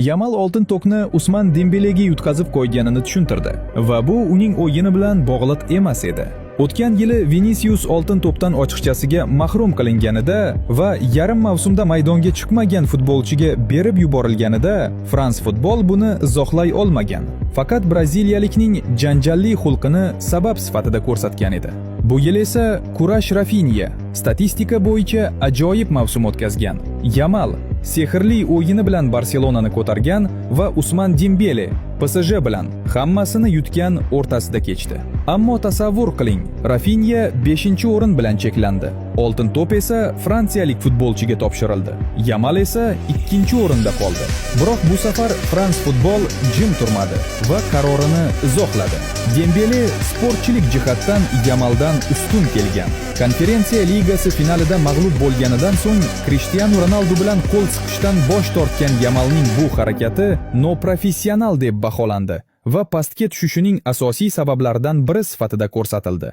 Yamal oltin to'pni Usman Dembelega yutqazib qo'yganini tushuntirdi va bu uning o'yini bilan bog'liq emas edi. O'tgan yili Vinicius oltin to'pdan ochiqchasiga mahrum qilinganida va yarim mavsumda maydonga chiqmagan futbolchiga berib yuborilganida France Football buni izohlay olmagan. Faqat braziliyalikning janjalli xulqini sabab sifatida ko'rsatgan edi. Bu yil esa kurash Rafinha statistika bo'yicha ajoyib mavsum o'tkazgan. Yamal sehrli o'yini bilan Barselonani ko'targan va Usman Dembele PSG bilan hammasini yutgan o'rtasida kechdi. Ammo tasavvur qiling, Rafinha 5-o'rin bilan cheklandi. Oltin to'p esa fransiyalik futbolchiga topshirildi. Yamal esa 2-o'rinda qoldi. Biroq bu safar France Football jim turmadi va qarorini izohladi. Dembele sportchilik jihatdan Yamaldan ustun kelgan. Konferensiya ligasi finalida mag'lub bo'lganidan so'ng Cristiano Ronaldo bilan qo'l siqishdan bosh tortgan Yamalning bu harakati noprofessional deb baholandi va pastga tushishining asosiy sabablaridan biri sifatida ko'rsatildi.